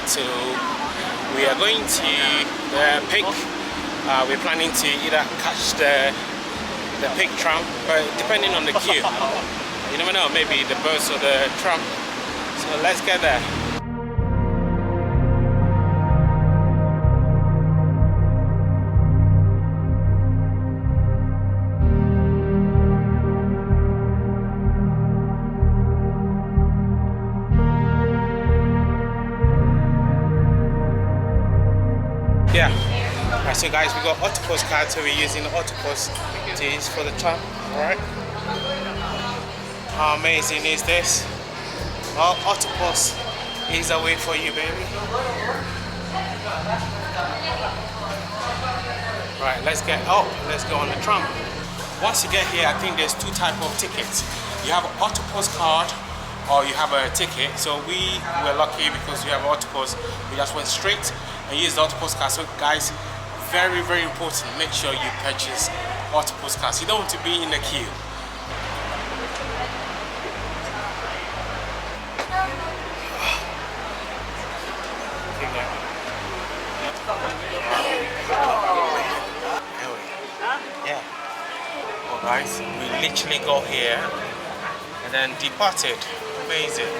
So we are going to the Peak. We're planning to either catch the Peak Tram, but depending on the queue, you never know, maybe the bus or the tram. So let's get there. Yeah. Alright, so guys, we got Octopus Card, so we're using the Octopus to use for the tram. Alright. How amazing is this? Well, Octopus is a way for you, baby. Right, let's go on the tram. Once you get here, I think there's two types of tickets. You have an Octopus Card or you have a ticket. So we were lucky because we have an Octopus. We just went straight and used the Octopus Card. So guys, very, very important, make sure you purchase Octopus Cards. You don't want to be in the queue. Yeah. Well guys, we literally got here and then departed. Amazing.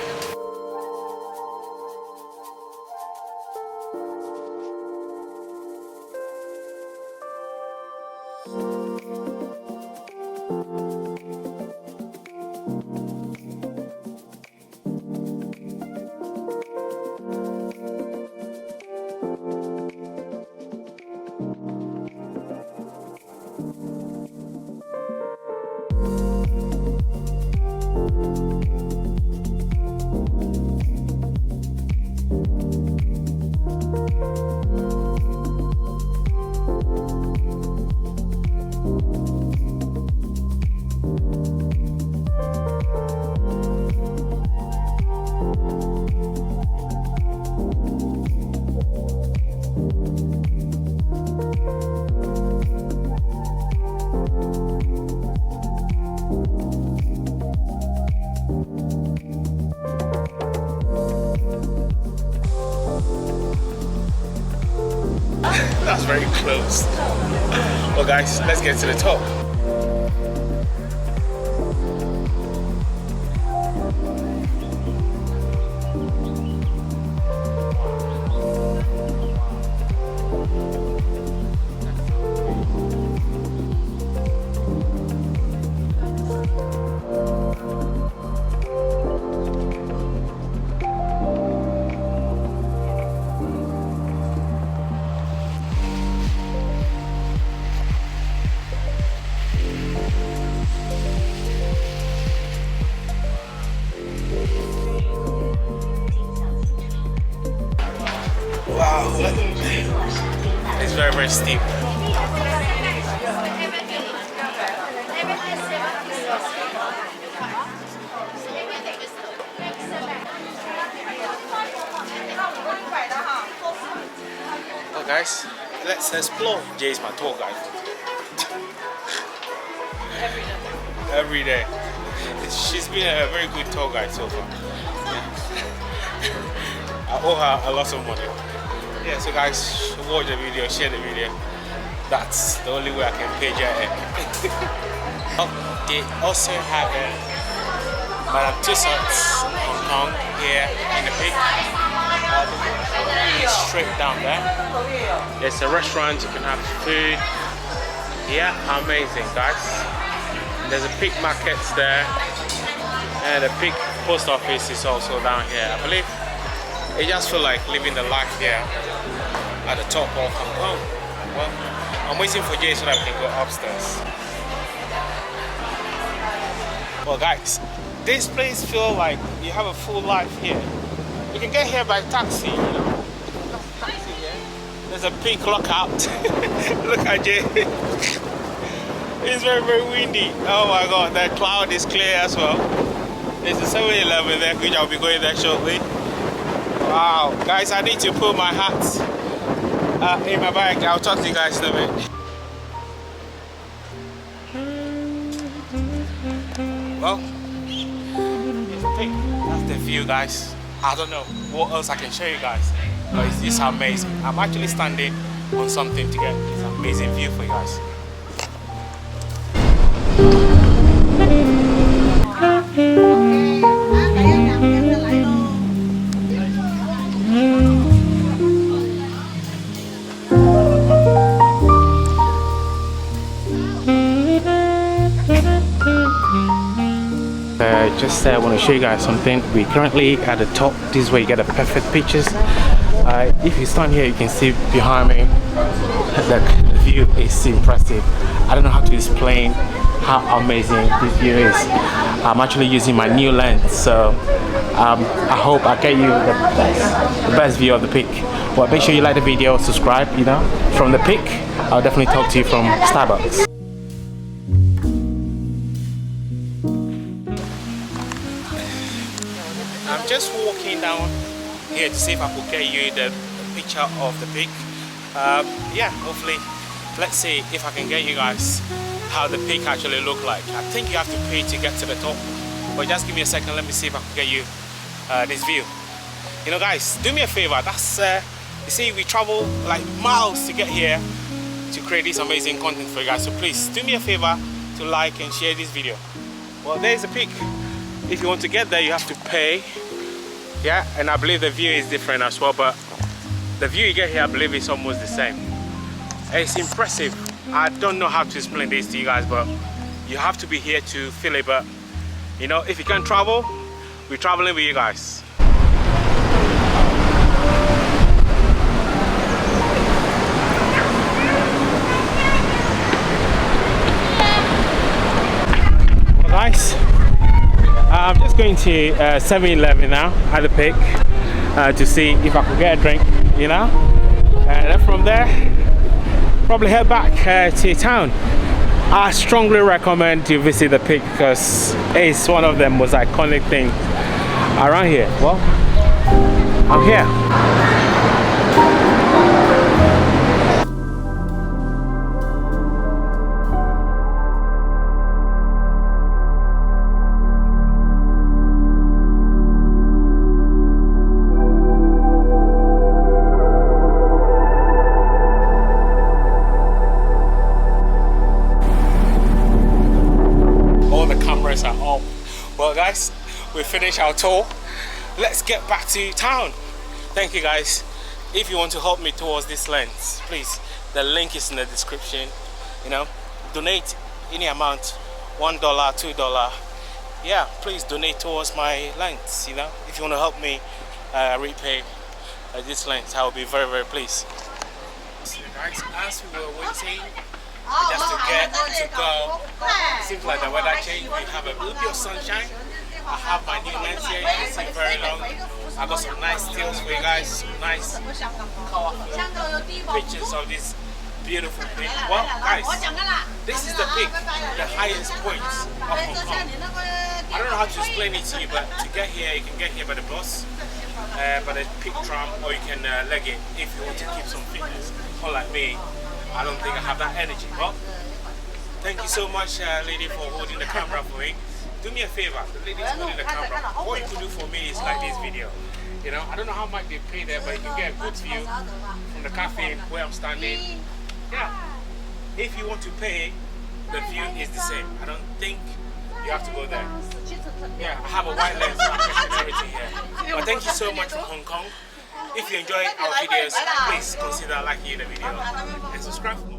That's very close. Well guys, let's get to the top. Wow, it's very, very steep. Well guys, let's explore. Jay is my tour guide. Every day. She's been a very good tour guide so far. I owe her a lot of money. Yeah, so guys, watch the video, share the video. That's the only way I can pay Jay. They also have Madame Tussauds Hong Kong here in the Peak. Straight down there. There's a restaurant, you can have food. Yeah, amazing guys. There's a Peak markets there. And the Peak post office is also down here, I believe. I just feel like living the life here at the top of Hong Kong. Well, I'm waiting for Jay so that we can go upstairs. Well guys, this place feels like you have a full life here. You can get here by taxi, you know. Taxi here. There's a Peak lookout. Look at Jay. It's very, very windy. Oh my god, the cloud is clear as well. There's a 7-Eleven there, which I'll be going there shortly. Wow, guys, I need to put my hat in my bag. I'll talk to you guys in a bit. Well, here's the thing. That's the view, guys. I don't know what else I can show you guys. but it's just amazing. I'm actually standing on something to get this amazing view for you guys. Just I want to show you guys something. We're currently at the top. This is where you get the perfect pictures. If you stand here, you can see behind me that the view is impressive. I don't know how to explain how amazing this view is. I'm actually using my new lens, so I hope I get you the best view of the peak. Well, make sure you like the video, subscribe. You know, from the peak, I'll definitely talk to you from Starbucks. I'm just walking down here to see if I could get you the picture of the peak. Yeah, hopefully, let's see if I can get you guys how the peak actually look like. I think you have to pay to get to the top, but just give me a second. Let me see if I can get you this view. You know, guys, do me a favor. That's you see, we travel like miles to get here to create this amazing content for you guys. So please do me a favor to like and share this video. Well, there's the peak. If you want to get there, you have to pay. Yeah, and I believe the view is different as well, but the view you get here, I believe, is almost the same. It's impressive. I don't know how to explain this to you guys, but you have to be here to feel it. But you know, if you can travel, we're traveling with you guys. Well, guys, I'm just going to 7-Eleven now at the peak to see if I could get a drink, you know, and then from there probably head back to town. I strongly recommend you visit the peak because it's one of the most iconic things around here. Well, I'm here. Well, guys, we finished our tour. Let's get back to town. Thank you, guys. If you want to help me towards this lens, please, the link is in the description. You know, donate any amount, $1, $2. Yeah, please donate towards my lens. You know, if you want to help me repay this lens, I will be very, very pleased. So, guys, as we were waiting just to get to go, seems like the weather changed. We have a little bit of sunshine. I have my new lens here. You can see very long. I got some nice stills for you guys, some nice colorful pictures of this beautiful peak. Well, guys, this is the peak, the highest point of Hong Kong. I don't know how to explain it to you, but to get here, you can get here by the bus, by the Peak Tram, or you can leg it if you want to keep some fitness. Unlike me, I don't think I have that energy. Well, thank you so much, lady, for holding the camera for me. Do me a favor, the lady's holding the camera. What you can do for me is like this video. You know, I don't know how much they pay there, but you can get a good view from the cafe where I'm standing. Yeah. If you want to pay, the view is the same. I don't think you have to go there. Yeah, I have a wide lens and everything here. But thank you so much from Hong Kong. If you enjoy our videos, please consider liking the video and subscribe for more.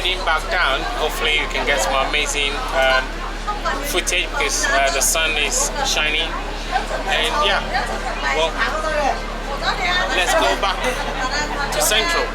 heading back down. Hopefully you can get some amazing footage because the sun is shining. And yeah, well, let's go back to Central.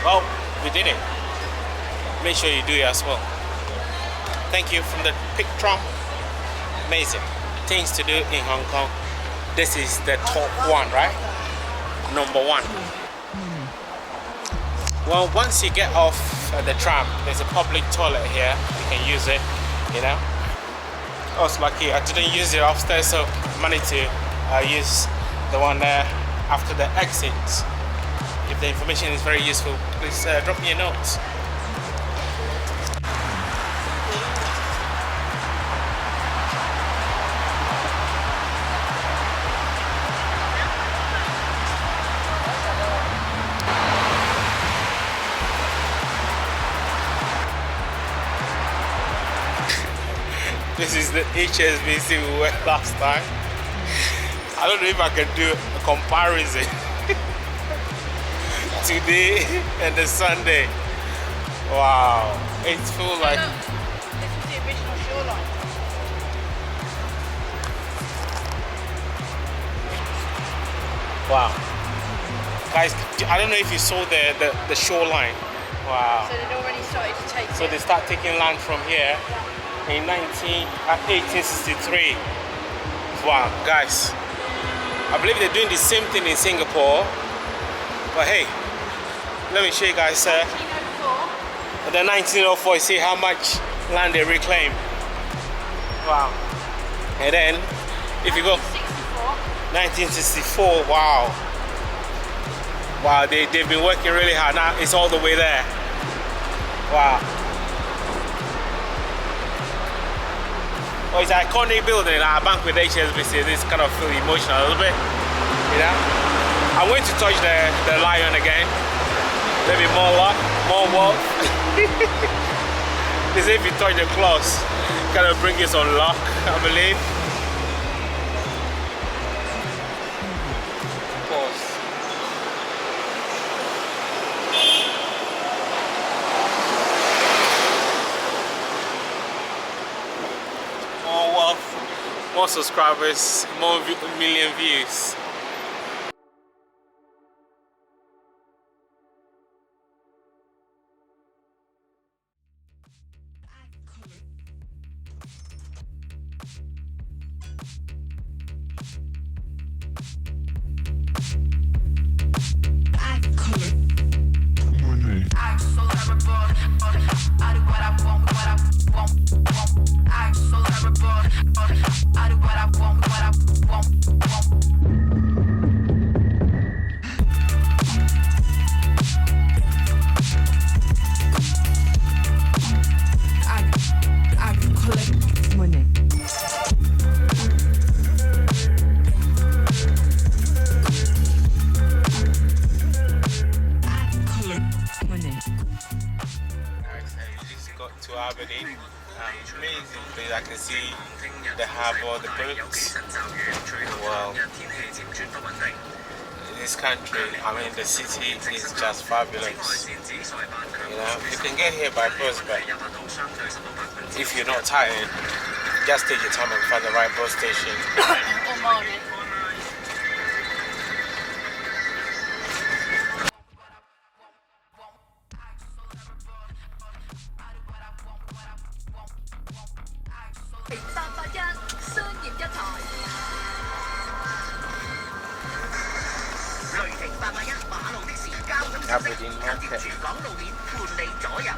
Well, we did it. Make sure you do it as well. Thank you from the Peak Tram. Amazing things to do in Hong Kong. This is the top one, right? Number one. Well, once you get off the tram, there's a public toilet here. You can use it, you know. I was lucky I didn't use it upstairs, so I managed to use the one there after the exit. If the information is very useful, please drop me a note. This is the HSBC we went last time. I don't know if I can do a comparison today and the Sunday. Wow, it feels like this is the original shoreline. wow, guys. I don't know if you saw the shoreline. Wow. So they'd already started to take So it. they start taking land from here in 1863. Wow, guys. I believe they're doing the same thing in Singapore. But hey, let me show you guys. 1904. The 1904, you see how much land they reclaim. Wow. And then, if you go 1964, wow. Wow, they've been working really hard. Now it's all the way there. Wow. Oh, it's an iconic building. Our bank with HSBC. This kind of feel emotional a little bit. You know? I'm going to touch the lion again. Maybe more luck, more wealth. They say if you touch the claws, kind of bring you some luck, I believe. Of course. More wealth, more subscribers, more million views. I do what I want, what I want. got to Aberdeen. Amazing place. I can see the harbour, the boats. Wow. This country, I mean the city is just fabulous. You know, you can get here by bus, but if you're not tired, just take your time and find the right bus station. Or morning. 881商業一台。雷霆881馬路的時交通消息，緊貼全港路面伴你左右。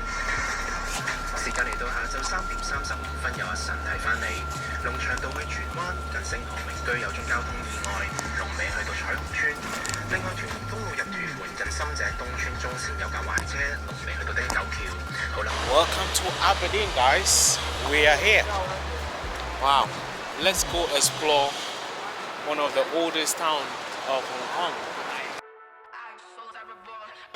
時間嚟到下晝3:35，有阿神提翻你。龍翔道去荃灣近星河名居有宗交通意外，龍尾去到彩虹村。另外，屯門公路入屯門近深井東村中線有架壞車，龍尾去到汀九橋。好啦。Welcome to Aberdeen, guys. We are here. Wow. Let's go explore one of the oldest towns of Hong Kong.